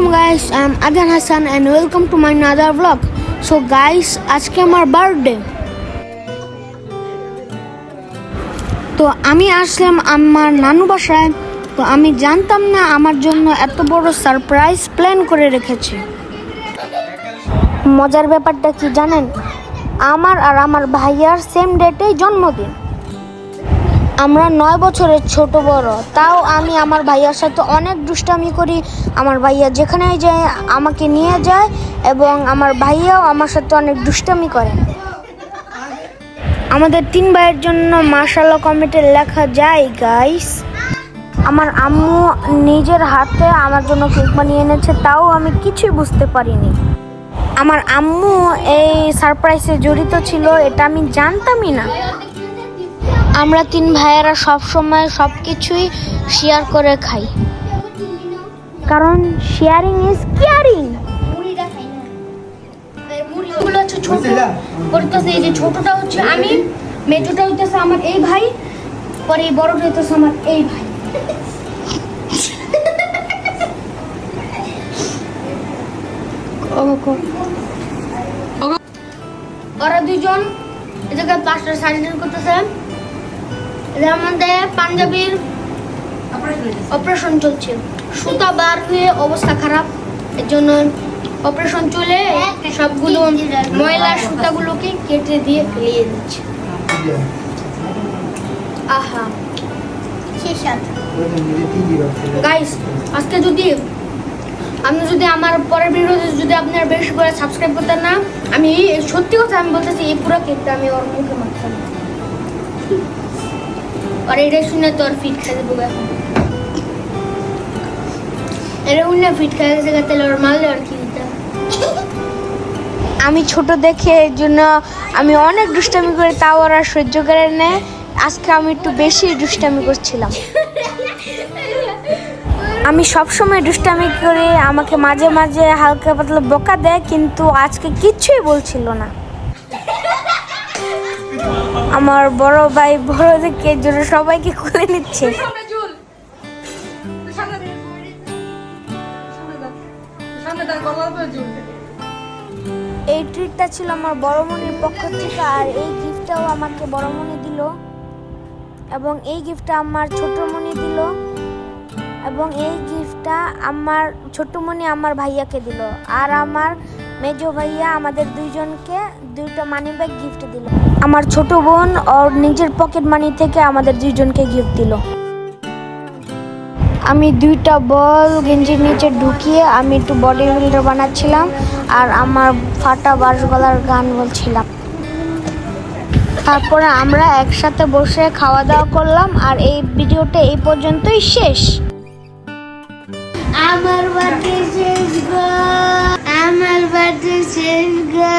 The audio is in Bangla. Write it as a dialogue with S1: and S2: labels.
S1: guys, I'm Adhan Hassan and welcome to my another vlog. So guys, আজকে আমার বার্থডে। তো আমি আসলাম আমার নানু বাসায়। তো আমি জানতাম না আমার জন্য এত বড় সারপ্রাইজ প্ল্যান করে রেখেছে। মজার ব্যাপারটা কি জানেন, আমার আর আমার ভাইয়ার সেম ডেটেই জন্মদিন। আমরা 9 বছরের ছোট বড়, তাও আমি আমার ভাইয়ার সাথে অনেক দুষ্টামি করি। আমার ভাইয়া যেখানে যায় আমাকে নিয়ে যায় এবং আমার ভাইয়াও আমার সাথে অনেক দুষ্টামি করে। আমাদের 3 ভাইয়ের জন্য মাশাআল্লাহ কমেন্টে লেখা যায় গাইস। আমার আম্মু নিজের হাতে আমার জন্য কেক বানিয়ে এনেছে, তাও আমি কিছুই বুঝতে পারিনি। আমার আম্মু এই সারপ্রাইজে জড়িত ছিল, এটা আমি জানতামই না। আমরা 3 ভাইয়েরা সবসময় সব কিছুই শেয়ার করে খাই, কারণ শেয়ারিং ইজ কেয়ারিং। মুড়িগুলো হচ্ছে ছোট করতেছে, এই যে ছোটটা হচ্ছে আমি, মেজোটা হইতেছে আমার এই ভাই, পরে এই বড়টা হইতেছে আমার এই ভাই। ওরা দুজন এই জায়গায় প্লাস্টার সার্জারি করতেছে। এদের মধ্যে পাঞ্জাবির অপারেশন চলছে, সুতা বার হয়ে অবস্থা খারাপ, এর জন্য অপারেশন চলে সবগুলো ময়লা সুতাগুলোকে কেটে দিয়ে ফেলিয়ে দিচ্ছে। আহা গাইস, আজকে আপনি যদি আমার পরের ভিডিওতে যদি আপনারা বেশি করে সাবস্ক্রাইব করতেন না, আমি সত্যি কথা আমি বলতেছি, এই পুরো কেকটা আমি ওর মুখে মারতাম। আর এটা শুনে তো আর ফিট খাই দেবো এখন, এটা শুনে ফিট খাই গেছে, তাহলে ওর মারলে আর কি দিতাম। আমি ছোট দেখে এর জন্য আমি অনেক দুষ্টামি করি, তাও ওরা সহ্য করে নেয়। আজকে আমি একটু বেশি দুষ্টামি করছিলাম। আমি সবসময় দুষ্টামি করে, আমাকে মাঝে মাঝে হালকা পাতলা বকা দেয়, কিন্তু আজকে কিচ্ছুই বলছিল না। আমার বড় ভাই বড় দেখে জন্য সবাইকে খুলে নিচ্ছে। এই ট্রিটটা ছিল আমার বড়মনির পক্ষ থেকে, আর এই গিফটটাও আমাকে বড়মনি দিল, এবং এই গিফটটা আমার ছোটমনি দিল, এবং এই গিফটটা আমার ছোটমনি আমার ভাইয়াকে দিল, আর আমার মেজো ভাইয়া আমাদের দুইজনকে 2টা মানি ব্যাগ গিফট দিল। আমার ছোট বোন ওর নিজের পকেট মানি থেকে আমাদের দুইজনকে গিফট দিল। আমি 2টা বল গেঞ্জির নিচে ঢুকিয়ে আমি একটু বডি বিল্ডার বানাচ্ছিলাম, আর আমার ফাটা বাঁশ গলার গান বলছিলাম। তারপরে আমরা একসাথে বসে খাওয়া দাওয়া করলাম, আর এই ভিডিওটা এই পর্যন্তই শেষ। আমার বার্থডে শেষ গো, আমার বার্থডে শেষ গো।